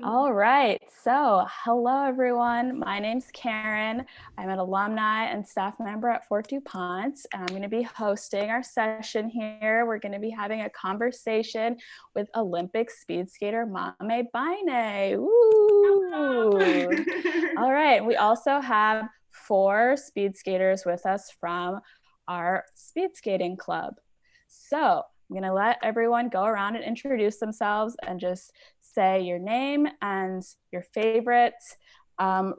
All right, so hello everyone. My name's Karen. I'm an alumni and staff member at Fort DuPont. I'm going to be hosting our session here. We're going to be having a conversation with Olympic speed skater Maame Biney. Woo! All right, we also have 4 speed skaters with us from our speed skating club. So I'm going to let everyone go around and introduce themselves and just say your name and your favorite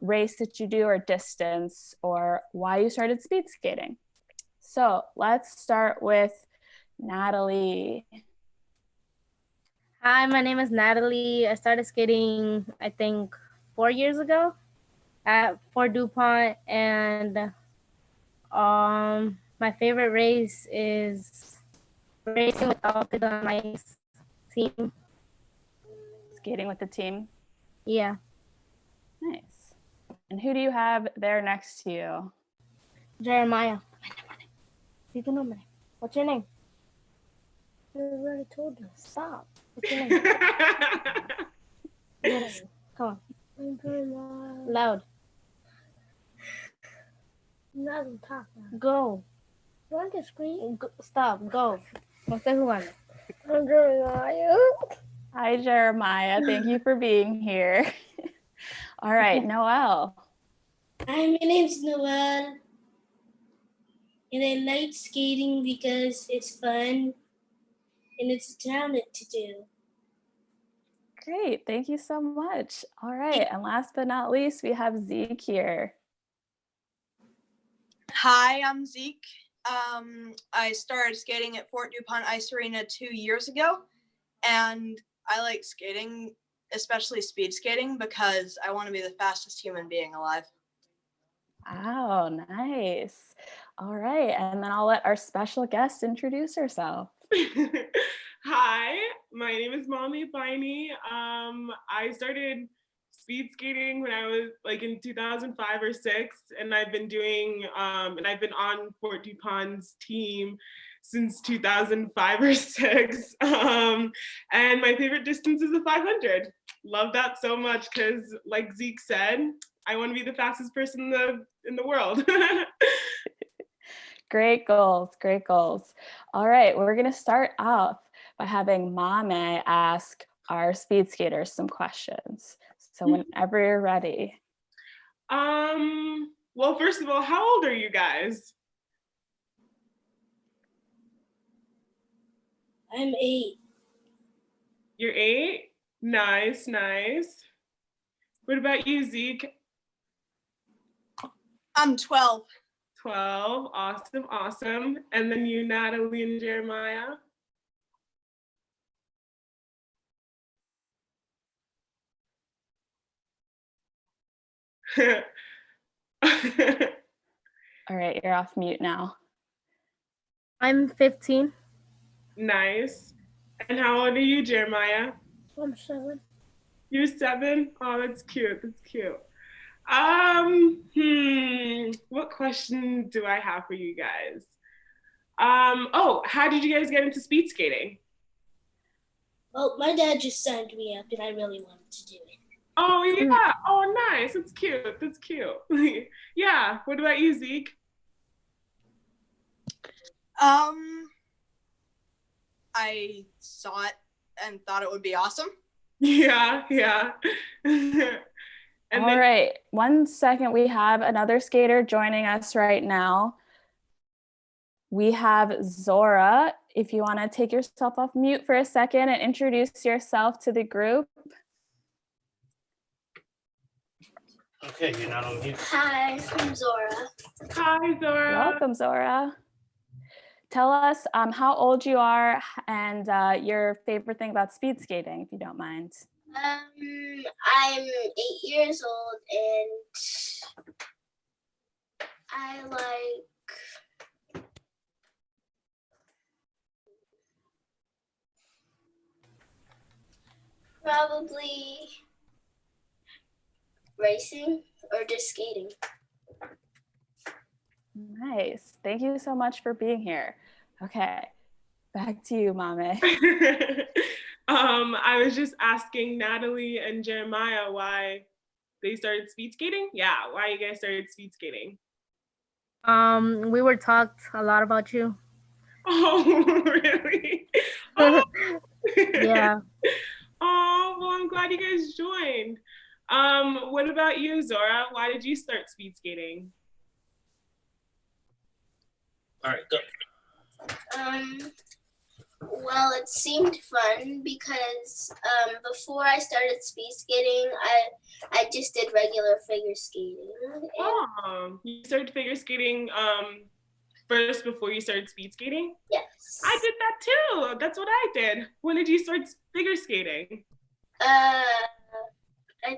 race that you do or distance or why you started speed skating. So let's start with Natalie. Hi, my name is Natalie. I started skating, I think, 4 years ago at Fort DuPont, and my favorite race is racing with all kids on my team. Skating with the team? Yeah. Nice. And who do you have there next to you? Jeremiah. What's your name? I already told you. Stop. What's your name? Come on. Loud. Not talking. Go. You want to scream? Stop. Go. No estoy jugando. I'm Jeremiah. Hi, Jeremiah. Thank you for being here. All right, Noelle. Hi, my name's Noelle, and I like skating because it's fun and it's a talent to do. Great, thank you so much. All right, and last but not least, we have Zeke here. Hi, I'm Zeke. I started skating at Fort DuPont Ice Arena 2 years ago, and I like skating, especially speed skating, because I want to be the fastest human being alive. Wow, nice. All right, and then I'll let our special guest introduce herself. Hi, my name is Maame Biney. I started speed skating when I was like in 2005 or 6, and I've been doing, and I've been on Fort DuPont's team since 2005 or 6. And my favorite distance is the 500. Love that so much because, like Zeke said, I want to be the fastest person in the world. Great goals, great goals. All right, we're going to start off by having Maame ask our speed skaters some questions. So whenever you're ready. Well, first of all, how old are you guys? I'm 8. You're 8? Nice, nice. What about you, Zeke? I'm 12. 12, awesome, awesome. And then you, Natalie and Jeremiah? All right, you're off mute now. I'm 15. Nice. And how old are you, Jeremiah? I'm 7. You're 7? Oh, that's cute, that's cute. What question do I have for you guys? Oh, how did you guys get into speed skating? Well, my dad just signed me up, and I really wanted to do it. Oh, yeah. Oh, nice. That's cute. That's cute. Yeah. What about you, Zeke? I saw it and thought it would be awesome. Yeah, yeah. All right, 1 second. We have another skater joining us right now. We have Zora. If you want to take yourself off mute for a second and introduce yourself to the group. Okay, you're not on mute. Hi, I'm Zora. Hi, Zora. Welcome, Zora. Tell us how old you are and your favorite thing about speed skating, if you don't mind. I'm 8 years old, and I like probably racing or just skating. Nice. Thank you so much for being here. Okay, back to you, Maame. I was just asking Natalie and Jeremiah why they started speed skating. Yeah, why you guys started speed skating. We were talked a lot about you. Oh, really? Oh. Yeah. Oh, well, I'm glad you guys joined. What about you, Zora? Why did you start speed skating? All right, go. Well, it seemed fun because before I started speed skating, I just did regular figure skating. Oh, you started figure skating first before you started speed skating? Yes. I did that too. That's what I did. When did you start figure skating? I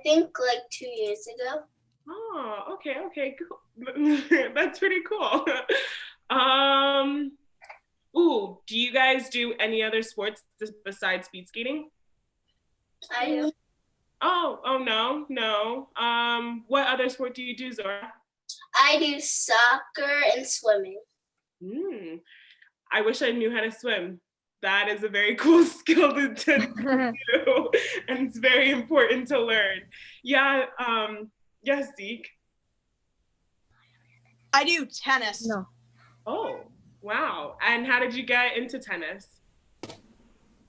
think like 2 years ago. Oh, okay, cool. That's pretty cool. Ooh, do you guys do any other sports besides speed skating? I do. Oh no. What other sport do you do, Zora? I do soccer and swimming. I wish I knew how to swim. That is a very cool skill to do, and it's very important to learn. Yeah, yes, Zeke. I do tennis. No. Oh, wow. And how did you get into tennis?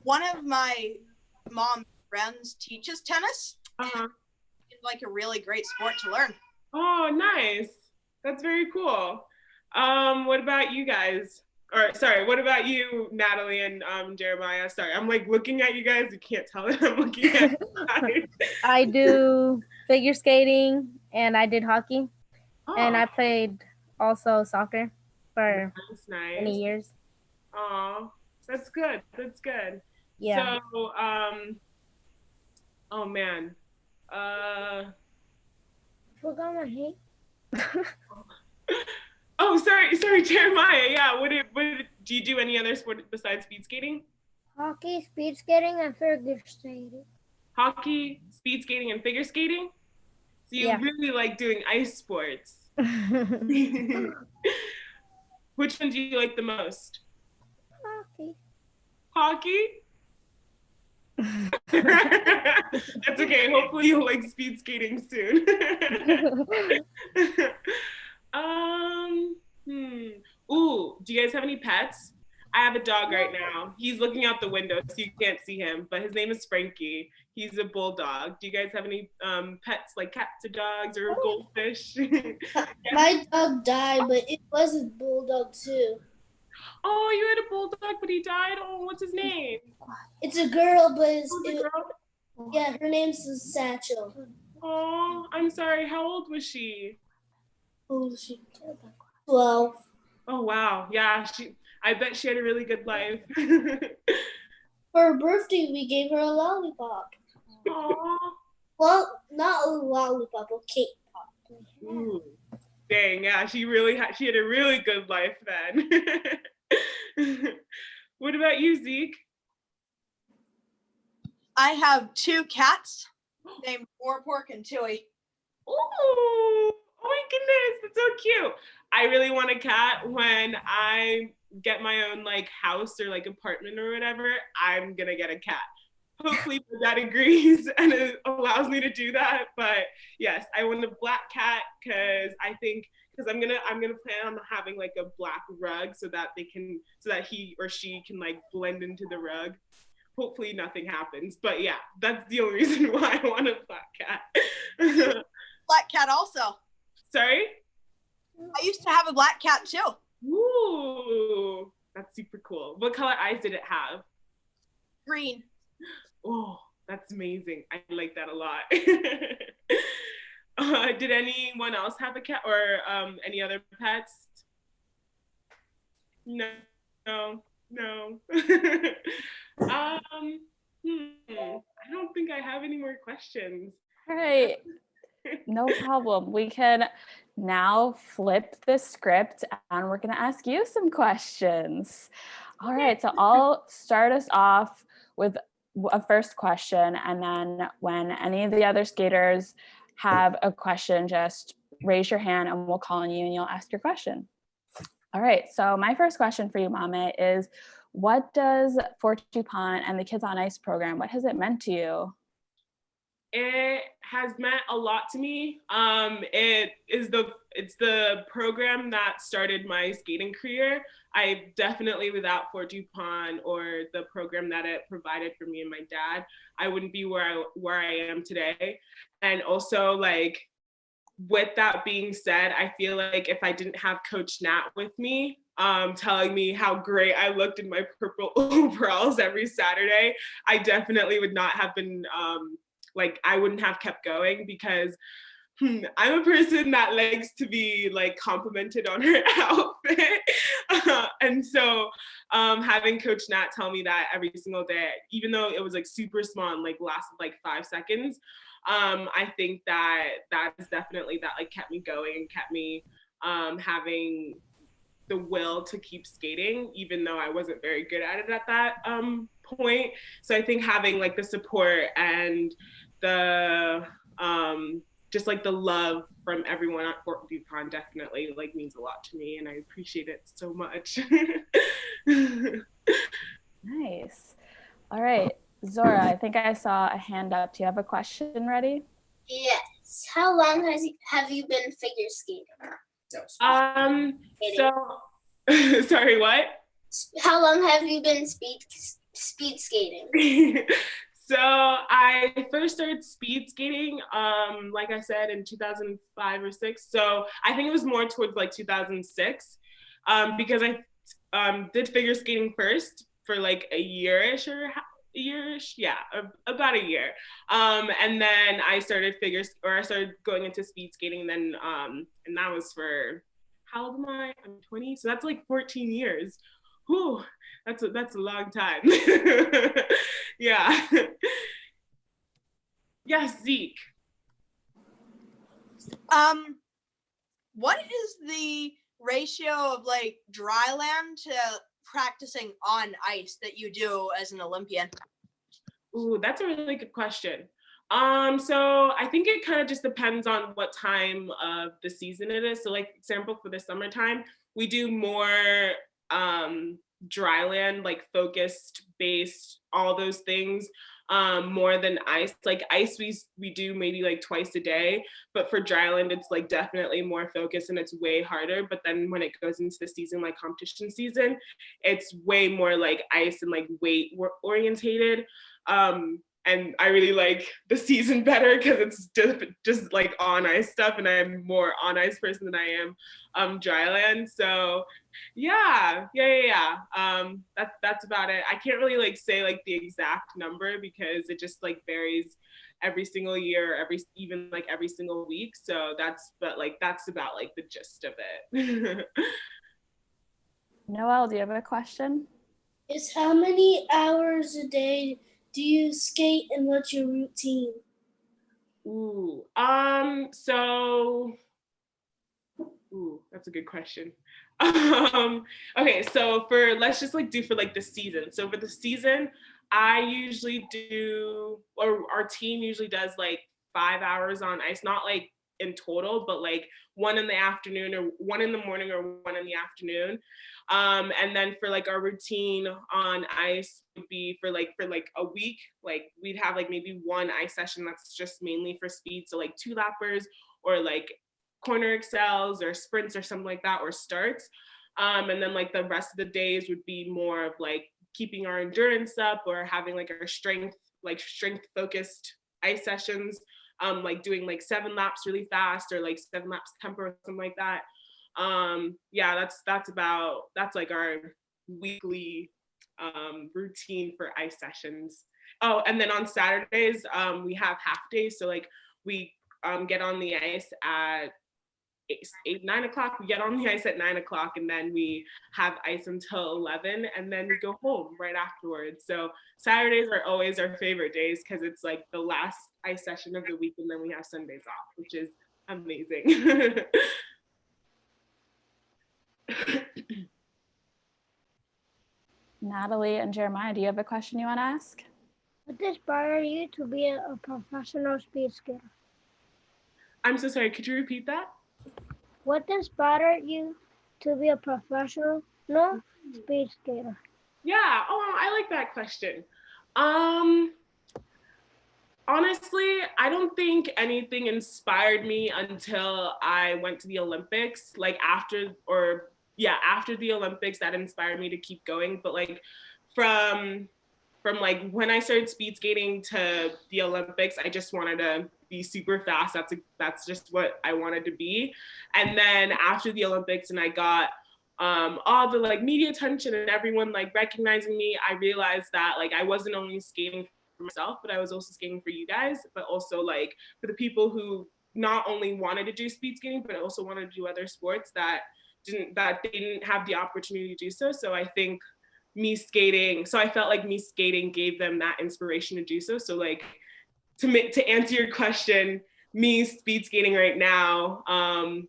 One of my mom's friends teaches tennis. Uh-huh. It's like a really great sport to learn. Oh, nice. That's very cool. What about you guys? Or sorry, what about you, Natalie and Jeremiah? Sorry, I'm like looking at you guys. You can't tell that I'm looking at you guys. I do figure skating and I did hockey. And I played also soccer for many years. Oh, that's good. That's good. Yeah. So, oh man. Forgot my name. Oh, sorry, Jeremiah. Yeah, what do you do any other sport besides speed skating? Hockey, speed skating, and figure skating. Hockey, speed skating, and figure skating? So you really like doing ice sports. Which one do you like the most? Hockey. Hockey? That's okay. Hopefully you'll like speed skating soon. Ooh, do you guys have any pets? I have a dog right now. He's looking out the window, so you can't see him, but his name is Frankie. He's a bulldog. Do you guys have any pets like cats or dogs or goldfish? My dog died, but it was a bulldog too. Oh, you had a bulldog, but he died? Oh, what's his name? It's a girl, but Girl? yeah, her name's Satchel. Oh, I'm sorry. How old was she? How old was she? 12. Oh, wow. Yeah, I bet she had a really good life. For her birthday, we gave her a lollipop. Aww. Well, not a lollipop, a cake pop. Ooh. Dang, yeah, she had a really good life then. What about you, Zeke? I have 2 cats named Warpork and Tui. Oh my goodness, that's so cute. I really want a cat. When I get my own like house or like apartment or whatever, I'm gonna get a cat. Hopefully my dad agrees and it allows me to do that. But yes, I want a black cat because I'm gonna plan on having like a black rug so that he or she can like blend into the rug. Hopefully nothing happens. But yeah, that's the only reason why I want a black cat. Black cat also. Sorry? I used to have a black cat too. Ooh, that's super cool. What color eyes did it have? Green. Oh, that's amazing. I like that a lot. Did anyone else have a cat or any other pets? No. I don't think I have any more questions. All right, no problem. We can now flip the script and we're going to ask you some questions. All right, so I'll start us off with a first question, and then when any of the other skaters have a question, just raise your hand and we'll call on you and you'll ask your question. All right, so my first question for you, Maame, is what does Fort DuPont and the Kids on Ice program, what has it meant to you? It has meant a lot to me. It's the program that started my skating career. I definitely, without Fort DuPont or the program that it provided for me and my dad, I wouldn't be where I am today. And also, like, with that being said, I feel like if I didn't have Coach Nat with me, telling me how great I looked in my purple overalls every Saturday, I definitely would not have been like, I wouldn't have kept going, because I'm a person that likes to be like complimented on her outfit. And so having Coach Nat tell me that every single day, even though it was like super small and like lasted like 5 seconds, I think that is definitely that like kept me going and kept me having the will to keep skating, even though I wasn't very good at it at that point. So I think having like the support and the just like the love from everyone at Fort DuPont definitely like means a lot to me, and I appreciate it so much. Nice. All right, Zora, I think I saw a hand up. Do you have a question ready? Yes. How long have you been figure skating? So sorry, what? How long have you been speed skating? So I first started speed skating, like I said, in 2005 or 6. So I think it was more towards like 2006, because I did figure skating first for like a year-ish, about a year. And then I started going into speed skating. Then and that was for, how old am I? I'm 20, so that's like 14 years. Whew, that's a long time. Yeah. Yes, Zeke. What is the ratio of like dry land to practicing on ice that you do as an Olympian? Ooh, that's a really good question. So I think it kind of just depends on what time of the season it is. So like, example, for the summertime, we do more dry land, like focused, based, all those things, more than ice. Like ice, we do maybe like twice a day, but for dry land, it's like definitely more focused and it's way harder. But then when it goes into the season, like competition season, it's way more like ice and like weight orientated. And I really like the season better because it's just like on ice stuff, and I'm more on ice person than I am dry land. So yeah. That's about it. I can't really like say like the exact number because it just like varies every single year, even like every single week. So that's about like the gist of it. Noelle, do you have a question? Is how many hours a day do you skate, and what's your routine? That's a good question. Okay, so let's just like do for like the season. So for the season, I usually do, or our team usually does like 5 hours on ice, not like in total, but like 1 in the afternoon or 1 in the morning or 1 in the afternoon. And then for like our routine on ice would be for like a week, like we'd have like maybe 1 ice session that's just mainly for speed. So like 2 lappers or like corner excels or sprints or something like that, or starts. And then like the rest of the days would be more of like keeping our endurance up or having like our strength focused ice sessions, like doing like 7 laps really fast or like 7 laps tempo or something like that. Yeah, that's like our weekly routine for ice sessions. Oh, and then on Saturdays, we have half days. So like we get on the ice at 9 o'clock. We get on the ice at 9 o'clock, and then we have ice until 11, and then we go home right afterwards. So Saturdays are always our favorite days because it's like the last ice session of the week, and then we have Sundays off, which is amazing. Natalie and Jeremiah, do you have a question you want to ask? What inspired you to be a professional speed skater? I'm so sorry, could you repeat that? What inspired you to be a professional speed skater? Yeah. Oh, I like that question. Honestly, I don't think anything inspired me until I went to the Olympics. Like after the Olympics, that inspired me to keep going. But like from like when I started speed skating to the Olympics, I just wanted to be super fast. That's just what I wanted to be. And then after the Olympics, and I got all the like media attention and everyone like recognizing me, I realized that like I wasn't only skating for myself, but I was also skating for you guys, but also like for the people who not only wanted to do speed skating, but also wanted to do other sports that they didn't have the opportunity to do so. So I think I felt like me skating gave them that inspiration to do so. So like to answer your question, me speed skating right now,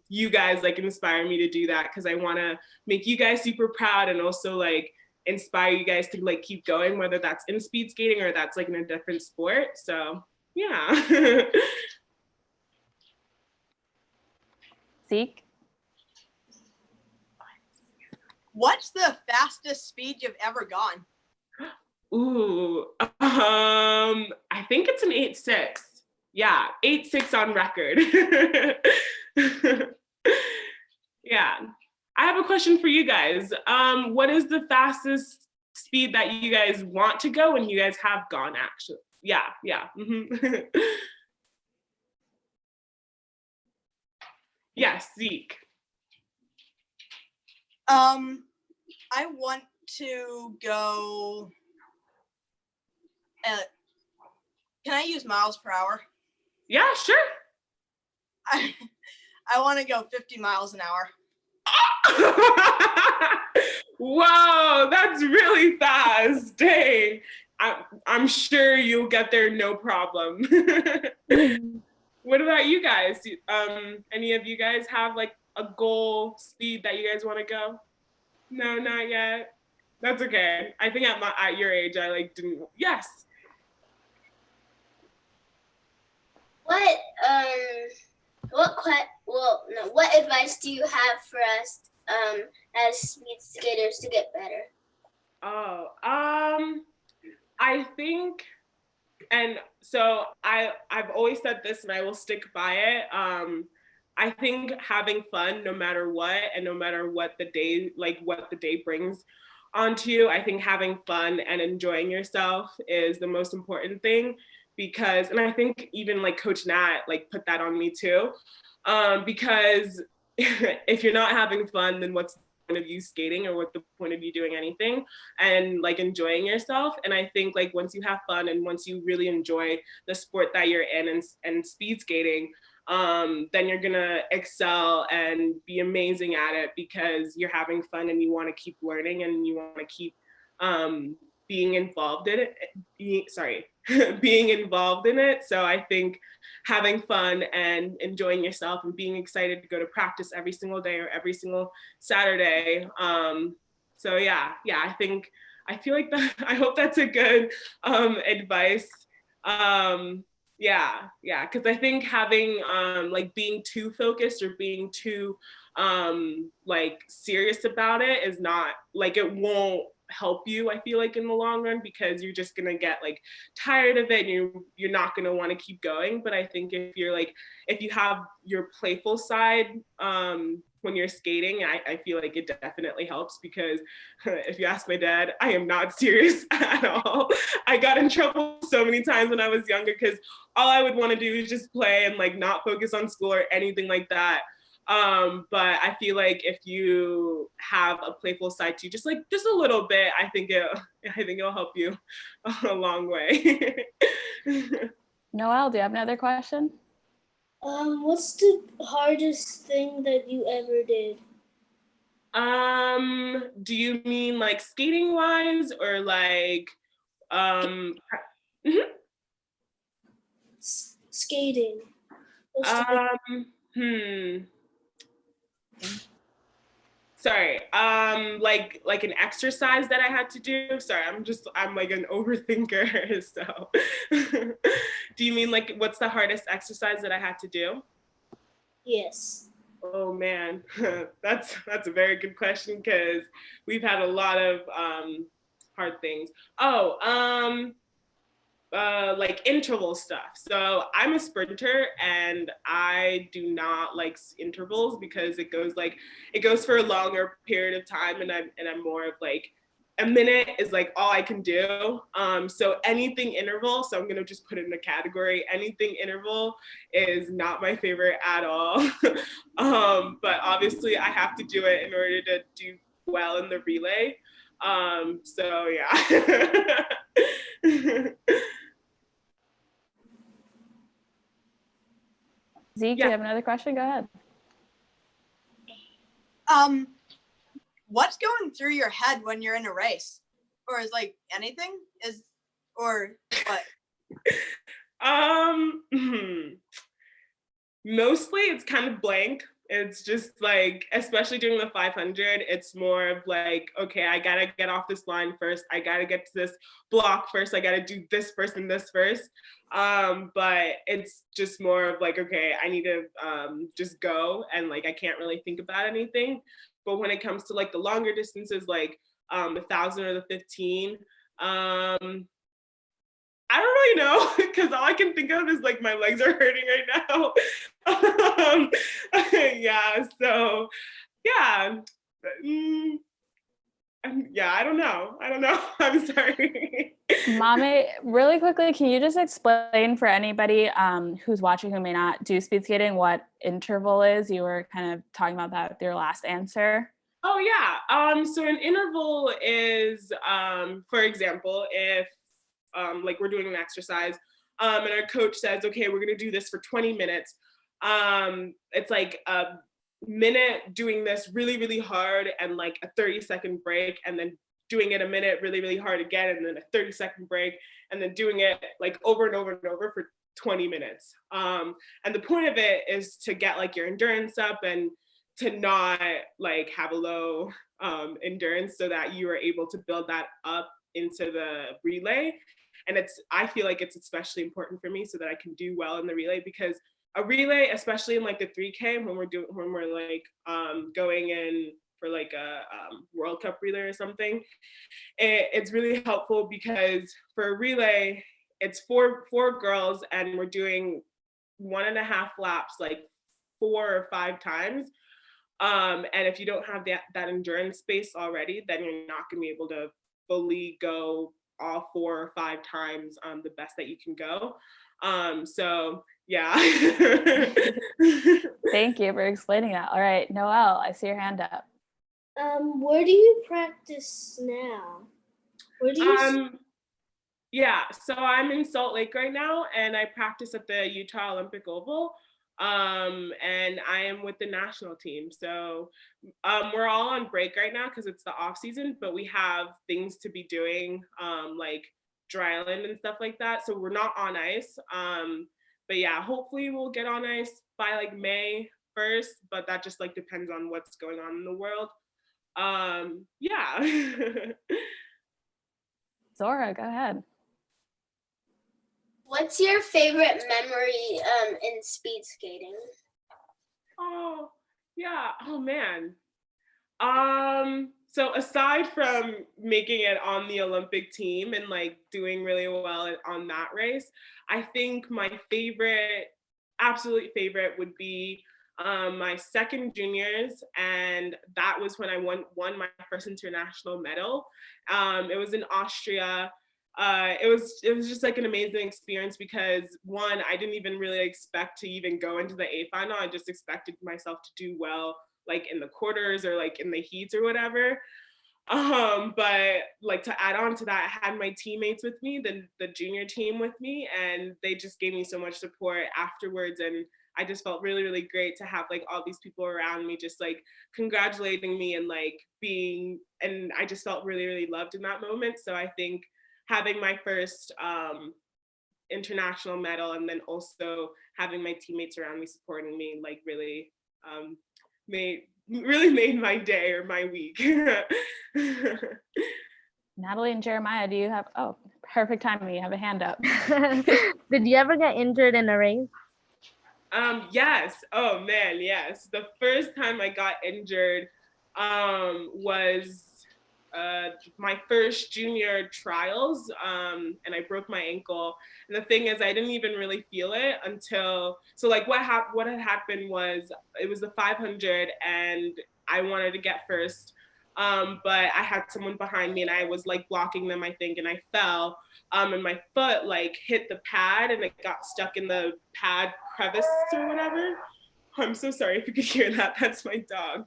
you guys like inspire me to do that because I want to make you guys super proud and also like inspire you guys to like keep going, whether that's in speed skating or that's like in a different sport. So yeah. Zeke? What's the fastest speed you've ever gone? Ooh, I think it's an 8.6. Yeah, 8.6 on record. Yeah. I have a question for you guys. What is the fastest speed that you guys want to go and you guys have gone actually? Yeah. Mm-hmm. Yes, Zeke. I want to go. Can I use miles per hour? Yeah, sure. I want to go 50 miles an hour. Whoa, that's really fast. Dang. I'm sure you'll get there no problem. What about you guys? Any of you guys have like a goal speed that you guys want to go? No, not yet. That's okay. I think at your age, I like didn't. Yes. What advice do you have for us as speed skaters to get better? Oh, I think, and so I've always said this and I will stick by it. I think having fun no matter what, and no matter what the day brings onto you, I think having fun and enjoying yourself is the most important thing, because, and I think even like Coach Nat like put that on me too, because if you're not having fun, then what's the point of you skating, or what's the point of you doing anything and like enjoying yourself? And I think like once you have fun and once you really enjoy the sport that you're in and speed skating, then you're gonna excel and be amazing at it because you're having fun and you want to keep learning and you want to keep being involved in it. Being involved in it. So I think having fun and enjoying yourself and being excited to go to practice every single day or every single Saturday. So yeah, I feel like that. I hope that's a good advice. Yeah, because I think having like being too focused or being too like serious about it is not like, it won't help you, I feel like, in the long run, because you're just gonna get like tired of it and you're not gonna want to keep going. But I think if you have your playful side when you're skating, I feel like it definitely helps, because if you ask my dad, I am not serious at all. I got in trouble so many times when I was younger because all I would want to do is just play and like not focus on school or anything like that. But I feel like if you have a playful side to just a little bit, I think it'll help you a long way. Noelle, do you have another question? What's the hardest thing that you ever did? Do you mean like skating wise or like mm-hmm. Skating. Sorry, like an exercise that I had to do. Sorry, I'm like an overthinker. So, do you mean like what's the hardest exercise that I had to do? Yes. Oh man, that's a very good question, because we've had a lot of hard things. Like interval stuff. So I'm a sprinter and I do not like intervals because it goes for a longer period of time, and I'm more of like a minute is like all I can do. So anything interval, so I'm gonna just put it in a category. Anything interval is not my favorite at all. But obviously I have to do it in order to do well in the relay. So yeah. Zeke, do you have another question? Go ahead. What's going through your head when you're in a race? Or is like anything? Or what? Mostly it's kind of blank. It's just like, especially during the 500, it's more of like, okay, I gotta get off this line first. I gotta get to this block first. I gotta do this first and this first. But it's just more of like, okay, I need to just go, and like I can't really think about anything. But when it comes to like the longer distances, like 1,000 or the 15, I don't really know, because all I can think of is like my legs are hurting right now. Yeah, so yeah. Yeah, I don't know. I'm sorry. Maame, really quickly, can you just explain for anybody who's watching who may not do speed skating what interval is? You were kind of talking about that with your last answer. Oh yeah. So an interval is, for example, if like we're doing an exercise, and our coach says, okay, we're gonna do this for 20 minutes. It's like a minute doing this really, really hard and like a 30-second break, and then doing it a minute really, really hard again, and then a 30-second break, and then doing it like over and over and over for 20 minutes. And the point of it is to get like your endurance up and to not like have a low endurance, so that you are able to build that up into the relay. And I feel like it's especially important for me so that I can do well in the relay, because a relay, especially in like the 3K, when we're like going in for like a World Cup relay or something, it's really helpful, because for a relay, it's four girls and we're doing 1.5 laps like 4 or 5 times. And if you don't have that endurance space already, then you're not gonna be able to fully go all 4 or 5 times the best that you can go. So yeah. Thank you for explaining that. All right, Noelle, I see your hand up. Where do you practice now? Where do you? Yeah, so I'm in Salt Lake right now, and I practice at the Utah Olympic Oval. And I am with the national team. So we're all on break right now because it's the off season, but we have things to be doing, like dry land and stuff like that. So we're not on ice. But yeah, hopefully we'll get on ice by like May 1st, but that just like depends on what's going on in the world. Yeah. Zora, go ahead. What's your favorite memory in speed skating? Oh, yeah. Oh man. So aside from making it on the Olympic team and like doing really well on that race, I think my absolute favorite would be my second juniors, and that was when I won my first international medal. It was in Austria. It was just like an amazing experience, because one, I didn't even really expect to even go into the A final. I just expected myself to do well like in the quarters or like in the heats or whatever. But like to add on to that, I had my teammates with me, the junior team with me, and they just gave me so much support afterwards. And I just felt really, really great to have like all these people around me just like congratulating me and like and I just felt really, really loved in that moment. So I think having my first international medal, and then also having my teammates around me supporting me, like really made my day or my week. Natalie and Jeremiah, do you have, perfect timing, you have a hand up. Did you ever get injured in a race? Yes. Oh man, yes. The first time I got injured was my first junior trials, and I broke my ankle. And the thing is, I didn't even really feel it until, so like what had happened was, it was the 500 and I wanted to get first. But I had someone behind me and I was like blocking them, I think, and I fell. And my foot like hit the pad and it got stuck in the pad crevice or whatever. I'm so sorry if you could hear that. That's my dog.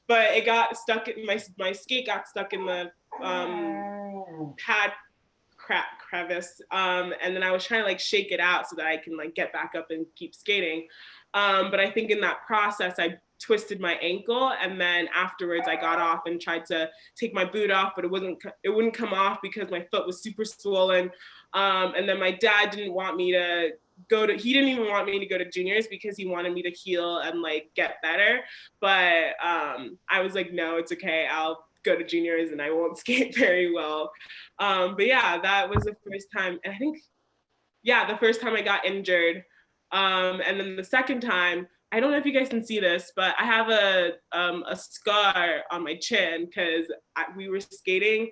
But it got stuck in my skate got stuck in the pad crevice. And then I was trying to like shake it out so that I can like get back up and keep skating. But I think in that process, I twisted my ankle, and then afterwards I got off and tried to take my boot off, but it wouldn't come off because my foot was super swollen. And then my dad didn't want me to he didn't even want me to go to juniors because he wanted me to heal and like get better. But I was like, no, it's okay, I'll go to juniors and I won't skate very well. But yeah, that was the first time. And I think, yeah, the first time I got injured. And then the second time, I don't know if you guys can see this, but I have a scar on my chin because we were skating.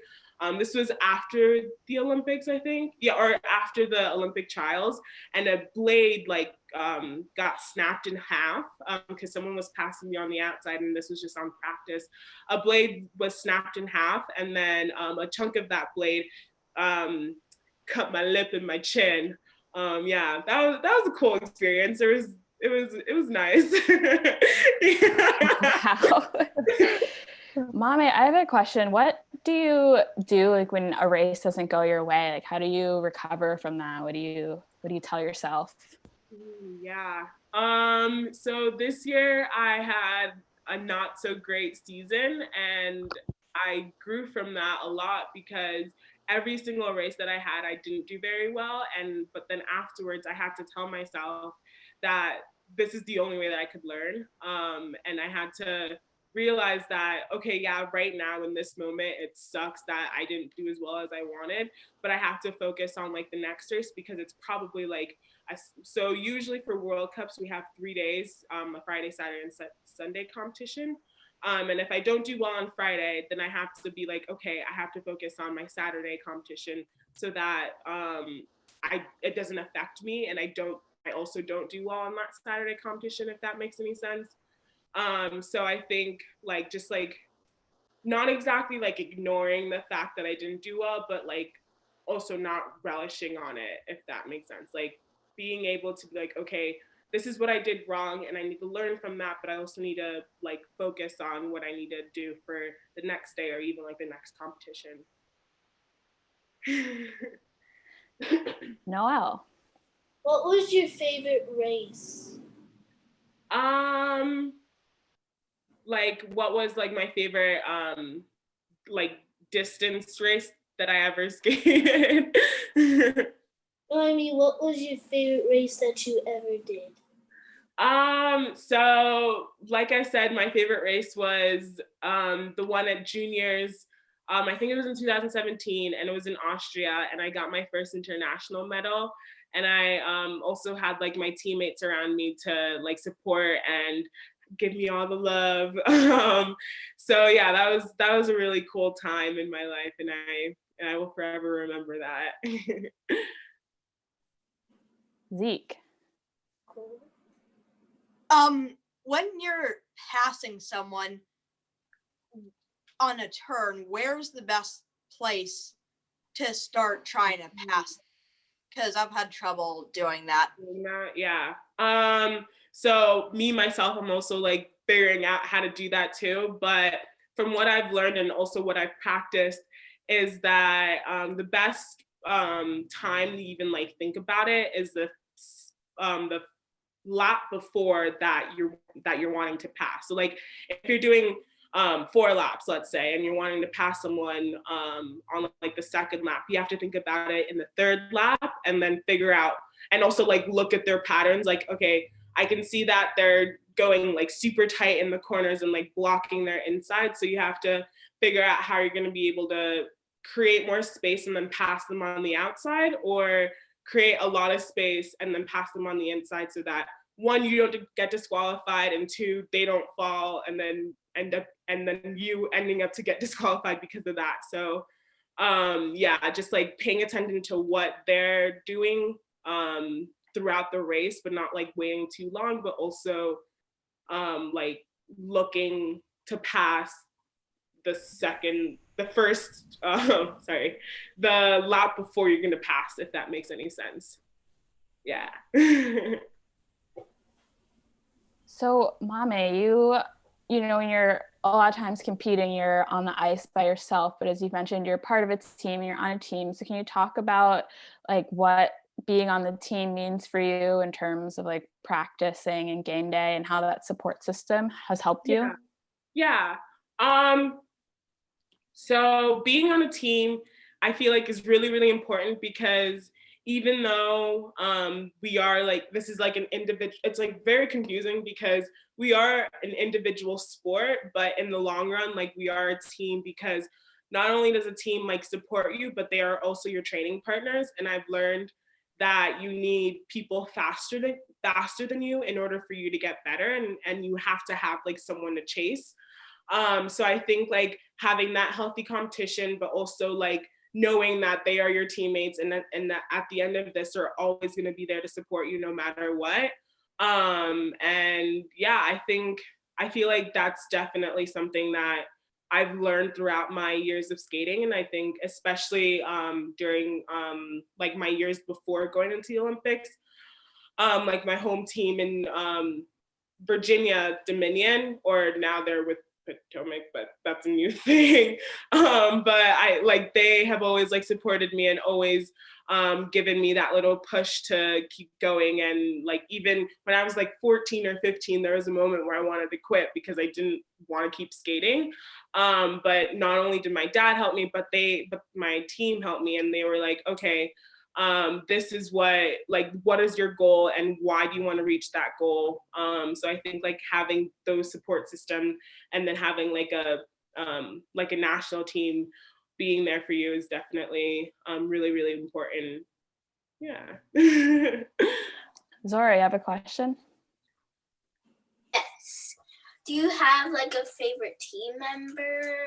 This was after the Olympics, I think. Yeah, or after the Olympic trials. And a blade like got snapped in half because someone was passing me on the outside, and this was just on practice. A blade was snapped in half, and then a chunk of that blade cut my lip and my chin. Yeah, that was a cool experience. It was nice. Wow. Mommy, I have a question. What do you do like when a race doesn't go your way? Like, how do you recover from that? What do you tell yourself? Yeah. So this year I had a not so great season, and I grew from that a lot because every single race that I had, I didn't do very well. But then afterwards I had to tell myself that this is the only way that I could learn. And I had to realize that, okay, yeah, right now in this moment, it sucks that I didn't do as well as I wanted, but I have to focus on like the next race because it's probably like, so usually for World Cups, we have 3 days, a Friday, Saturday, and Sunday competition. And if I don't do well on Friday, then I have to be like, okay, I have to focus on my Saturday competition so that it doesn't affect me, and I also don't do well on that Saturday competition, if that makes any sense. So I think like just like not exactly like ignoring the fact that I didn't do well, but like also not relishing on it, if that makes sense. Like being able to be like, okay, this is what I did wrong and I need to learn from that, but I also need to like focus on what I need to do for the next day or even like the next competition. Noelle. What was your favorite race? Like what was like my favorite like distance race that I ever skated? No, I mean, what was your favorite race that you ever did? So like I said, my favorite race was the one at juniors. I think it was in 2017 and it was in Austria, and I got my first international medal. And I also had like my teammates around me to like support and give me all the love. So yeah, that was a really cool time in my life, and I will forever remember that. Zeke. When you're passing someone on a turn, where's the best place to start trying to pass them? Because I've had trouble doing that. Yeah. So me, myself, I'm also like figuring out how to do that too. But from what I've learned and also what I've practiced is that the best time to even like think about it is the lap before that you're wanting to pass. So like if you're doing 4 laps, let's say, and you're wanting to pass someone on like the second lap, you have to think about it in the 3rd lap and then figure out, and also like look at their patterns. Like, okay, I can see that they're going like super tight in the corners and like blocking their inside. So you have to figure out how you're going to be able to create more space and then pass them on the outside, or create a lot of space and then pass them on the inside so that one, you don't get disqualified, and two, they don't fall and then you ending up to get disqualified because of that. So yeah, just like paying attention to what they're doing throughout the race, but not like waiting too long, but also like looking to pass the lap before you're gonna pass, if that makes any sense. Yeah. So, Maame, you know, when you're a lot of times competing, you're on the ice by yourself, but as you've mentioned, you're part of a team and you're on a team. So can you talk about like what being on the team means for you in terms of like practicing and game day and how that support system has helped you? Yeah. So being on a team, I feel like is really, really important, because even though we are like, this is like an individual, it's like very confusing because we are an individual sport, but in the long run, like we are a team, because not only does a team like support you, but they are also your training partners. And I've learned that you need people faster than you in order for you to get better, and you have to have like someone to chase. So I think like having that healthy competition, but also like knowing that they are your teammates, and that at the end of this, they're always going to be there to support you no matter what. And yeah, I feel like that's definitely something that I've learned throughout my years of skating. And I think especially during like my years before going into the Olympics, like my home team in Virginia, Dominion, or now they're with Potomac, but that's a new thing. But I like, they have always like supported me and always given me that little push to keep going. And like, even when I was like 14 or 15, there was a moment where I wanted to quit because I didn't want to keep skating. But not only did my dad help me, but my team helped me, and they were like, okay, this is what is your goal and why do you want to reach that goal? So I think like having those support systems, and then having like a national team being there for you is definitely really, really important. Yeah. Zora, you have a question? Yes. Do you have like a favorite team member?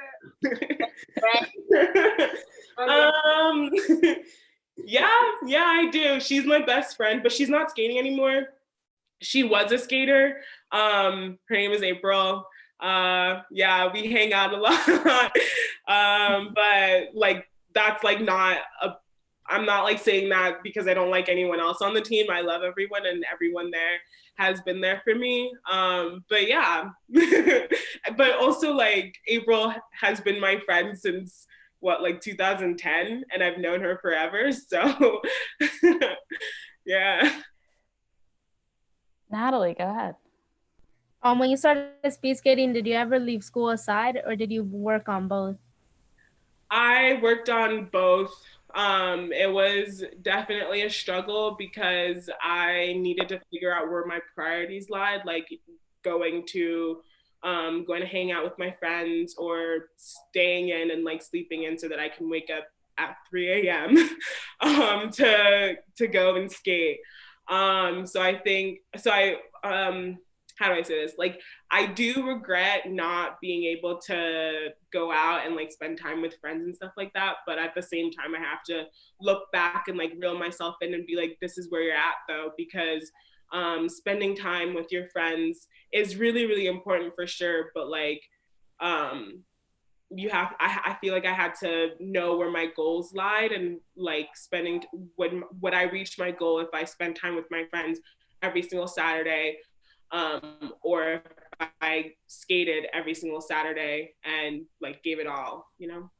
Yeah, I do. She's my best friend, but she's not skating anymore. She was a skater. Her name is April. Yeah, we hang out a lot. But like, that's like I'm not like saying that because I don't like anyone else on the team. I love everyone, and everyone there has been there for me. But yeah, but also like April has been my friend since like 2010, and I've known her forever. So yeah. Natalie, go ahead. When you started speed skating, did you ever leave school aside, or did you work on both? I worked on both. It was definitely a struggle because I needed to figure out where my priorities lied, like going to hang out with my friends, or staying in and like sleeping in so that I can wake up at 3 a.m. To go and skate. How do I say this? Like, I do regret not being able to go out and like spend time with friends and stuff like that. But at the same time, I have to look back and like reel myself in and be like, this is where you're at though, because spending time with your friends is really, really important for sure. But like, I feel like I had to know where my goals lied, and like would I reach my goal if I spend time with my friends every single Saturday, or if I skated every single Saturday and like gave it all, you know?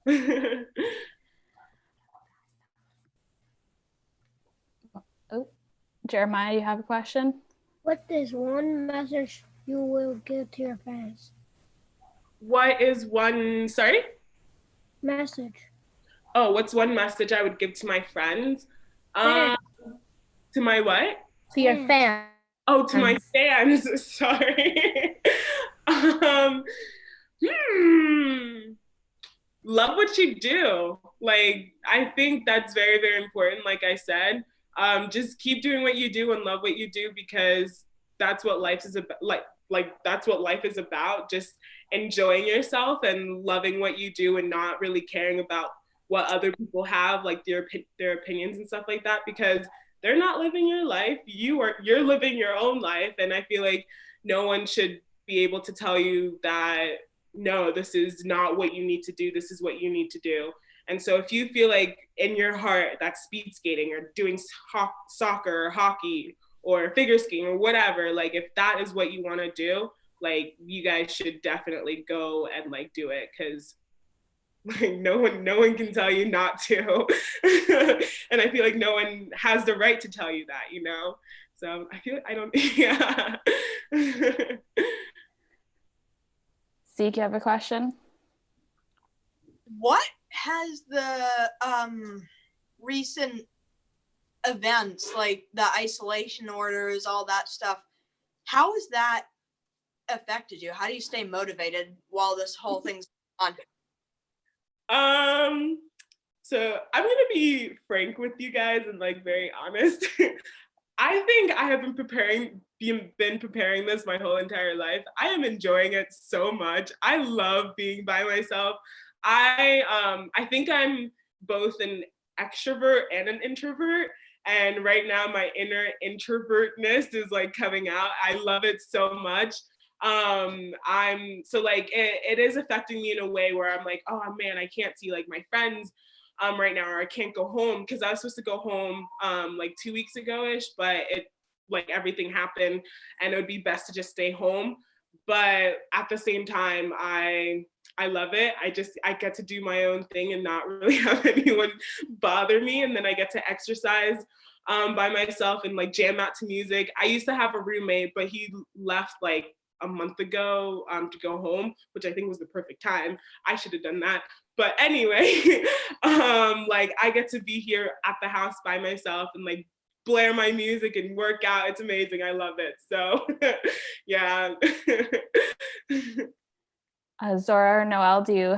Oh, Jeremiah, you have a question? What is one message you will give to your fans? What is one, sorry? Message. Oh, what's one message I would give to my friends? To my what? To your fans. Oh, to my fans, sorry. Love what you do. Like, I think that's very, very important. Like I said, just keep doing what you do and love what you do, because that's what life is about. Like that's what life is about, just enjoying yourself and loving what you do and not really caring about what other people have, like their opinions and stuff like that, because they're not living your life. You're living your own life. And I feel like no one should be able to tell you that, no, this is not what you need to do. This is what you need to do. And so if you feel like in your heart that speed skating or doing soccer or hockey or figure skating or whatever, like if that is what you want to do, like you guys should definitely go and like do it, because like no one can tell you not to. And I feel like no one has the right to tell you that, you know? So I feel like I don't, yeah. Zeke, you have a question? What has the recent events, like the isolation orders, all that stuff, how has that affected you? How do you stay motivated while this whole thing's on? So I'm gonna be frank with you guys and like very honest. I think I have been preparing this my whole entire life. I am enjoying it so much. I love being by myself. I think I'm both an extrovert and an introvert. And right now my inner introvertness is like coming out. I love it so much. I'm so like it is affecting me in a way where I'm like, oh man, I can't see like my friends right now, or I can't go home, because I was supposed to go home like 2 weeks ago-ish, but it like everything happened and it would be best to just stay home. But at the same time, I love it. I get to do my own thing and not really have anyone bother me. And then I get to exercise by myself and like jam out to music. I used to have a roommate, but he left like a month ago to go home, which I think was the perfect time. I should have done that. But anyway, like I get to be here at the house by myself and like blare my music and work out. It's amazing. I love it. So yeah. Zora or Noelle, do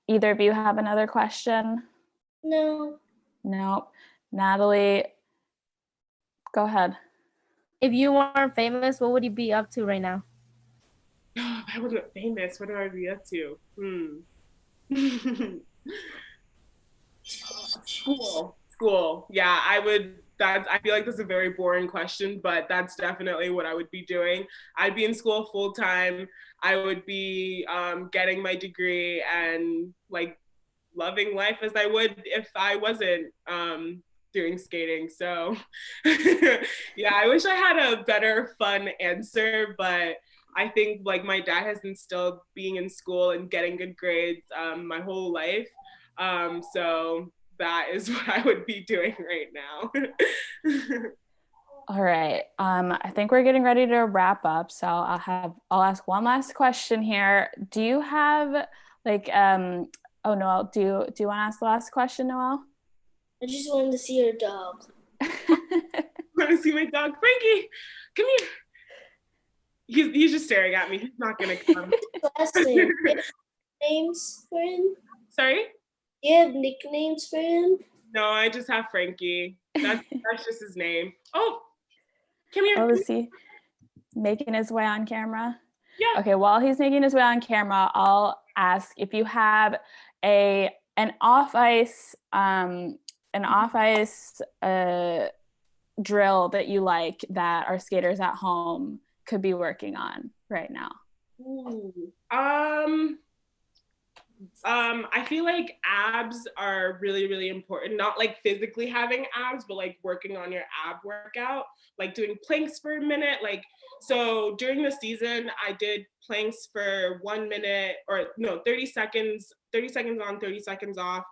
either of you have another question? No. No. Natalie, go ahead. If you weren't famous, what would you be up to right now? If I wasn't famous, what do I be up to? School. Yeah, I feel like that's a very boring question, but that's definitely what I would be doing. I'd be in school full time. I would be getting my degree and like loving life as I would if I wasn't doing skating. So yeah, I wish I had a better fun answer, but I think like my dad has instilled being in school and getting good grades my whole life. So that is what I would be doing right now. All right. I think we're getting ready to wrap up. So I'll ask one last question here. Do you have like oh Noelle, do you want to ask the last question, Noelle? I just wanted to see your dog. Want to see my dog, Frankie? Come here. He's just staring at me. He's not gonna come. Last name. Names for him? Sorry? Do you have nicknames for him? No, I just have Frankie. That's just his name. Oh, come here. Oh, is he making his way on camera? Yeah. Okay, while he's making his way on camera, I'll ask if you have an off ice drill that you like that our skaters at home could be working on right now. Ooh. I feel like abs are really, really important. Not like physically having abs, but like working on your ab workout, like doing planks for a minute. Like, so during the season, I did planks for 1 minute, or no, 30 seconds on, 30 seconds off,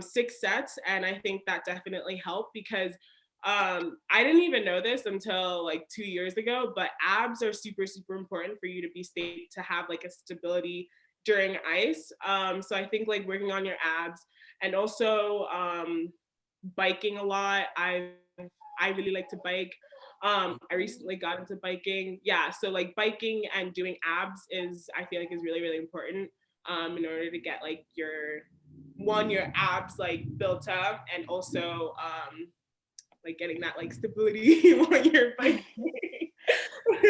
6 sets. And I think that definitely helped, because I didn't even know this until like 2 years ago, but abs are super, super important for you to have like a stability during ice. So I think like working on your abs, and also biking a lot. I really like to bike. I recently got into biking. Yeah, so like biking and doing abs I feel like is really, really important in order to get like your abs like built up, and also like getting that like stability while you're biking.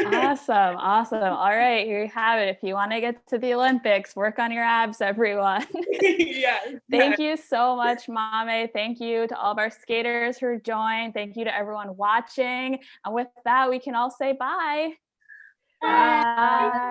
Awesome. Awesome. All right, here you have it. If you want to get to the Olympics, work on your abs, everyone. Yes. Thank you so much, Maame. Thank you to all of our skaters who joined. Thank you to everyone watching. And with that, we can all say bye. Bye. Bye.